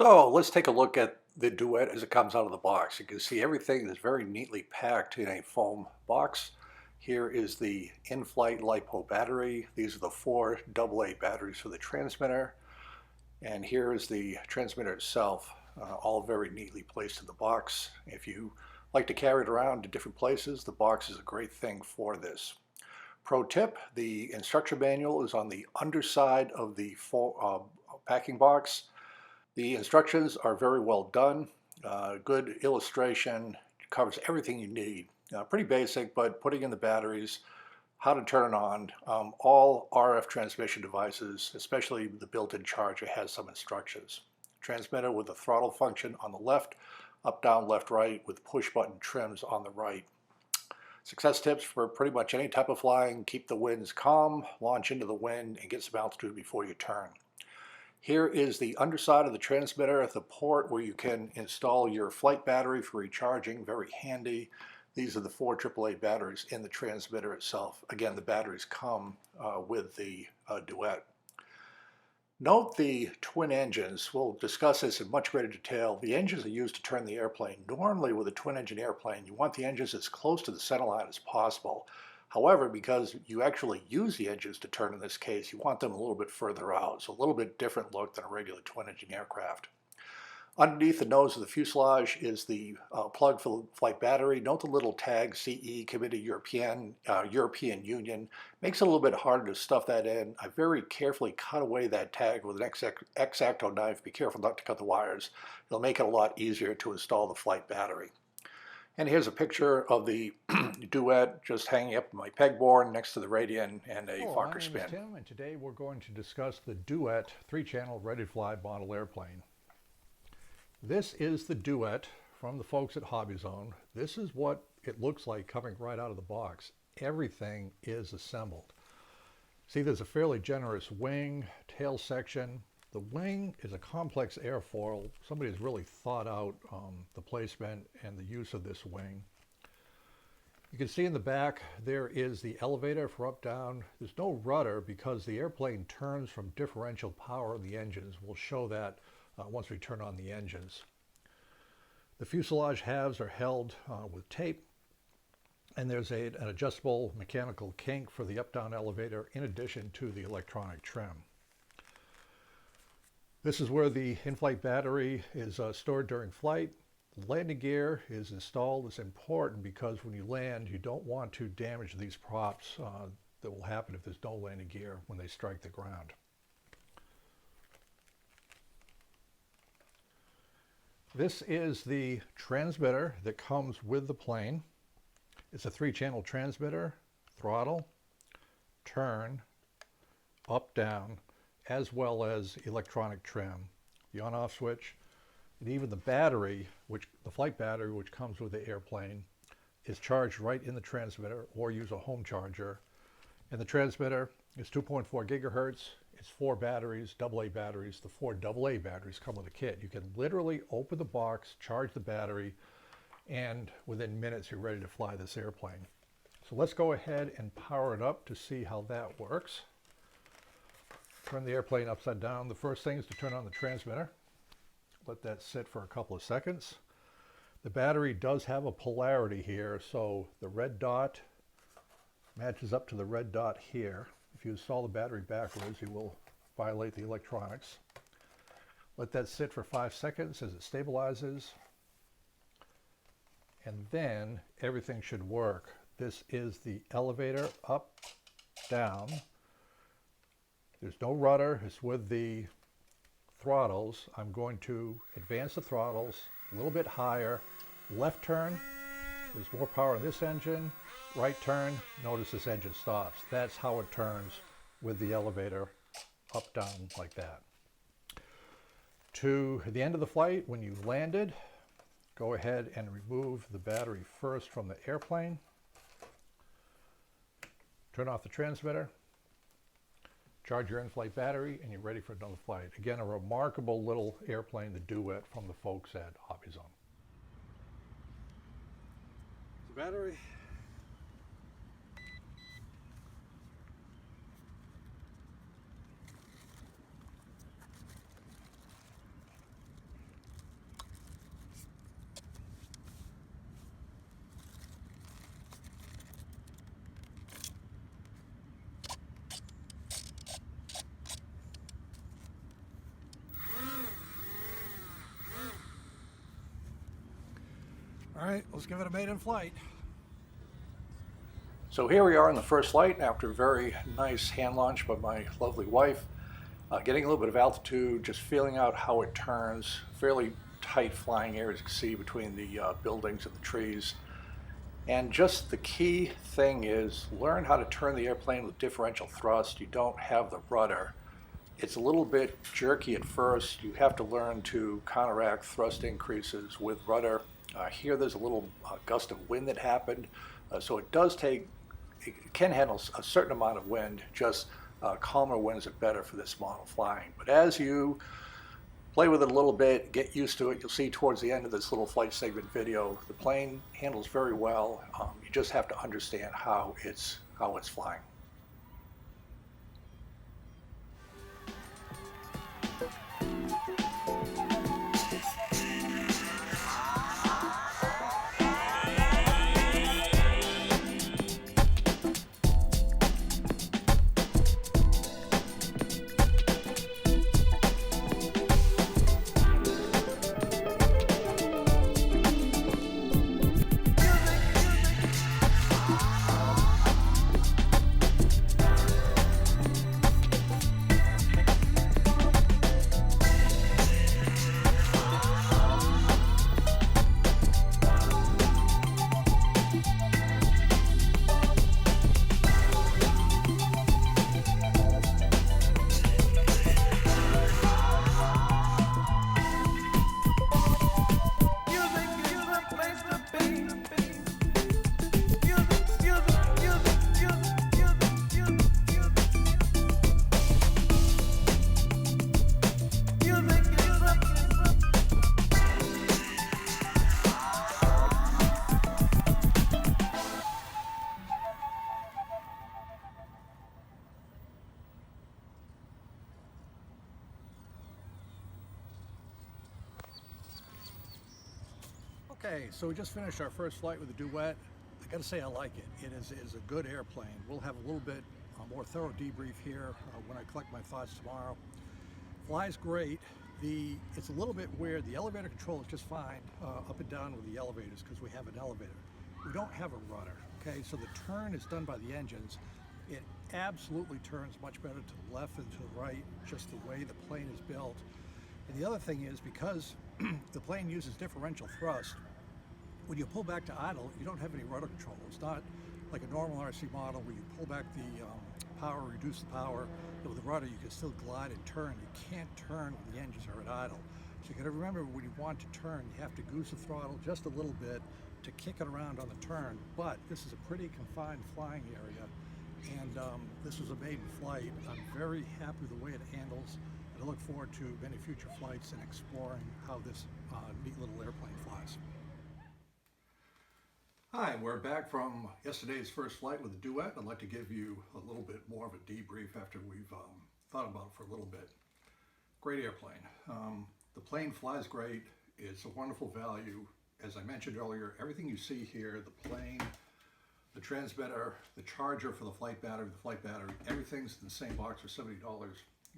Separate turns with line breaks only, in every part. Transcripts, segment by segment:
So let's take a look at the Duet as it comes out of the box. You can see everything is very neatly packed in a foam box. Here is the in-flight LiPo battery. These are the four AA batteries for the transmitter. And here is the transmitter itself, all very neatly placed in the box. If you like to carry it around to different places, the box is a great thing for this. Pro tip, the instruction manual is on the underside of the packing box. The instructions are very well done, good illustration, covers everything you need. Pretty basic, but putting in the batteries, how to turn it on. All RF transmission devices, especially the built-in charger, has some instructions. Transmitter with the throttle function on the left, up, down, left, right, with push button trims on the right. Success tips for pretty much any type of flying: keep the winds calm, launch into the wind, and get some altitude before you turn. Here is the underside of the transmitter, the port where you can install your flight battery for recharging, very handy. These are the four AAA batteries in the transmitter itself. Again, the batteries come with the Duet. Note the twin engines. We'll discuss this in much greater detail. The engines are used to turn the airplane. Normally with a twin engine airplane, you want the engines as close to the center line as possible. However, because you actually use the engines to turn in this case, you want them a little bit further out. So a little bit different look than a regular twin engine aircraft. Underneath the nose of the fuselage is the plug for the flight battery. Note the little tag CE, Committee European Union. Makes it a little bit harder to stuff that in. I very carefully cut away that tag with an X-Acto knife. Be careful not to cut the wires. It'll make it a lot easier to install the flight battery. And here's a picture of the Duet just hanging up my pegboard next to the radian and a
Hello,
Fokker
my name
spin.
is Tim, and today we're going to discuss the Duet 3-channel ready-to-fly model airplane. This is the Duet from the folks at HobbyZone. This is what it looks like coming right out of the box. Everything is assembled. See, there's a fairly generous wing, tail section. The wing is a complex airfoil. Somebody's really thought out the placement and the use of this wing. You can see in the back there is the elevator for up, down. There's no rudder because the airplane turns from differential power in the engines. We'll show that once we turn on the engines. The fuselage halves are held with tape, and there's an adjustable mechanical kink for the up-down elevator in addition to the electronic trim. This is where the in-flight battery is stored during flight. The landing gear is installed. It's important because when you land, you don't want to damage these props that will happen if there's no landing gear when they strike the ground. This is the transmitter that comes with the plane. It's a 3-channel transmitter, throttle, turn, up, down, as well as electronic trim, the on-off switch, and even the battery, the flight battery, which comes with the airplane, is charged right in the transmitter or use a home charger. And the transmitter is 2.4 gigahertz. It's 4 batteries, AA batteries. The 4 AA batteries come with a kit. You can literally open the box, charge the battery, and within minutes you're ready to fly this airplane. So let's go ahead and power it up to see how that works. Turn the airplane upside down. The first thing is to turn on the transmitter. Let that sit for a couple of seconds. The battery does have a polarity here, so the red dot matches up to the red dot here. If you install the battery backwards, you will violate the electronics. Let that sit for 5 seconds as it stabilizes, and then everything should work. This is the elevator, up, down. There's no rudder. It's with the throttles. I'm going to advance the throttles a little bit higher. Left turn, there's more power in this engine. Right turn, notice this engine stops. That's how it turns with the elevator up, down, like that. To the end of the flight, when you've landed, go ahead and remove the battery first from the airplane. Turn off the transmitter. Charge your in-flight battery, and you're ready for another flight. Again, a remarkable little airplane, the Duet, from the folks at HobbyZone. The battery. All right, let's give it a maiden flight.
So here we are in the first flight after a very nice hand launch by my lovely wife. Getting a little bit of altitude, just feeling out how it turns. Fairly tight flying air, as you can see, between the buildings and the trees. And just the key thing is learn how to turn the airplane with differential thrust. You don't have the rudder. It's a little bit jerky at first. You have to learn to counteract thrust increases with rudder. Here there's a little gust of wind that happened. So it can handle a certain amount of wind, just calmer winds are better for this model flying. But as you play with it a little bit, get used to it, you'll see towards the end of this little flight segment video, the plane handles very well. You just have to understand how it's flying.
Okay, so we just finished our first flight with the Duet. I gotta say I like it. It is a good airplane. We'll have a little bit more thorough debrief here when I collect my thoughts tomorrow. Flies great. It's a little bit weird. The elevator control is just fine up and down with the elevators because we have an elevator. We don't have a rudder, okay? So the turn is done by the engines. It absolutely turns much better to the left and to the right, just the way the plane is built. And the other thing is, because the plane uses differential thrust, when you pull back to idle, you don't have any rudder control. It's not like a normal RC model where you pull back the power, reduce the power. With the rudder, you can still glide and turn. You can't turn when the engines are at idle. So you got to remember, when you want to turn, you have to goose the throttle just a little bit to kick it around on the turn. But this is a pretty confined flying area, and this was a maiden flight. I'm very happy with the way it handles, and I look forward to many future flights and exploring how this neat little airplane flies. Hi, we're back from yesterday's first flight with the Duet. I'd like to give you a little bit more of a debrief after we've thought about it for a little bit. Great airplane. The plane flies great. It's a wonderful value. As I mentioned earlier, everything you see here, the plane, the transmitter, the charger for the flight battery, everything's in the same box for $70.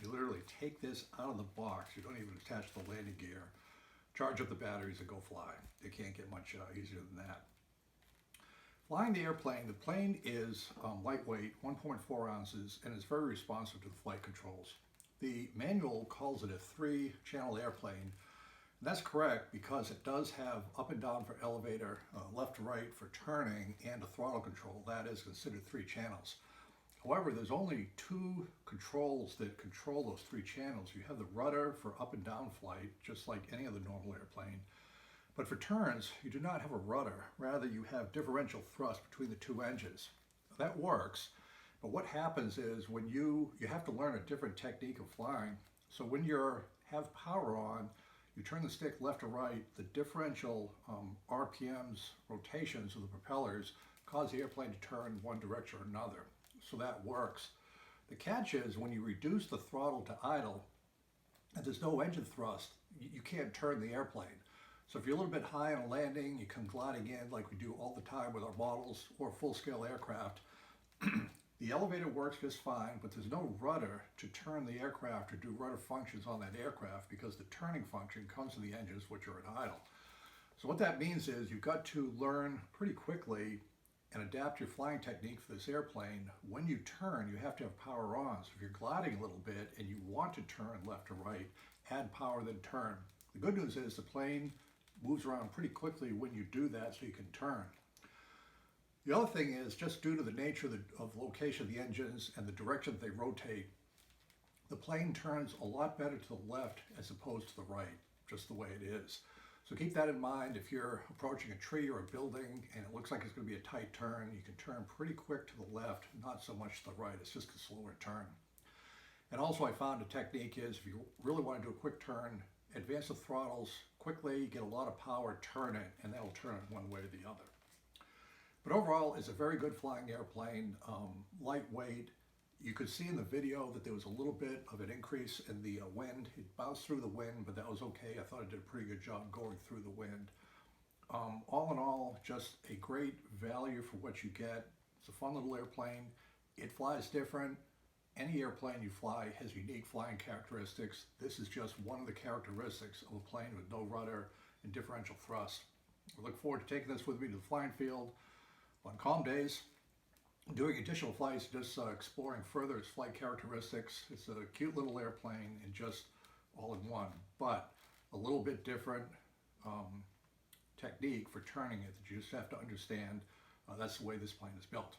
You literally take this out of the box. You don't even attach the landing gear, charge up the batteries, and go fly. It can't get much easier than that. Flying the airplane, the plane is lightweight, 1.4 ounces, and is very responsive to the flight controls. The manual calls it a 3-channel airplane, and that's correct because it does have up and down for elevator, left to right for turning, and a throttle control. That is considered 3 channels. However, there's only 2 controls that control those 3 channels. You have the rudder for up and down flight, just like any other normal airplane. But for turns, you do not have a rudder. Rather, you have differential thrust between the 2 engines. That works, but what happens is when you have to learn a different technique of flying. So when you have power on, you turn the stick left to right, the differential RPMs, rotations of the propellers, cause the airplane to turn one direction or another. So that works. The catch is when you reduce the throttle to idle, and there's no engine thrust, you can't turn the airplane. So if you're a little bit high on a landing, you come gliding in like we do all the time with our models or full-scale aircraft, the elevator works just fine, but there's no rudder to turn the aircraft or do rudder functions on that aircraft because the turning function comes from the engines, which are at idle.
So what that means is you've got to learn pretty quickly and adapt your flying technique for this airplane. When you turn, you have to have power on. So if you're gliding a little bit and you want to turn left or right, add power, then turn. The good news is the plane moves around pretty quickly when you do that, so you can turn. The other thing is, just due to the nature of the location of the engines and the direction that they rotate, the plane turns a lot better to the left as opposed to the right, just the way it is. So keep that in mind. If you're approaching a tree or a building and it looks like it's going to be a tight turn, you can turn pretty quick to the left, not so much to the right. It's just a slower turn. And also I found a technique is if you really want to do a quick turn, advance the throttles quickly, get a lot of power, turn it, and that'll turn it one way or the other. But overall, it's a very good flying airplane, lightweight. You could see in the video that there was a little bit of an increase in the wind. It bounced through the wind, but that was okay. I thought it did a pretty good job going through the wind. All in all, just a great value for what you get. It's a fun little airplane. It flies different. Any airplane you fly has unique flying characteristics. This is just one of the characteristics of a plane with no rudder and differential thrust. I look forward to taking this with me to the flying field on calm days, doing additional flights, just exploring further its flight characteristics. It's a cute little airplane and just all in one, but a little bit different technique for turning it that you just have to understand. That's the way this plane is built.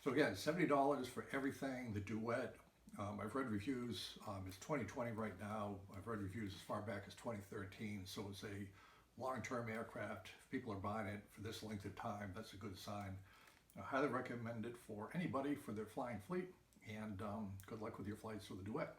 So again, $70 for everything, the Duet. I've read reviews, it's 2020 right now. I've read reviews as far back as 2013, so it's a long-term aircraft. If people are buying it for this length of time, that's a good sign. I highly recommend it for anybody for their flying fleet, and good luck with your flights with the Duet.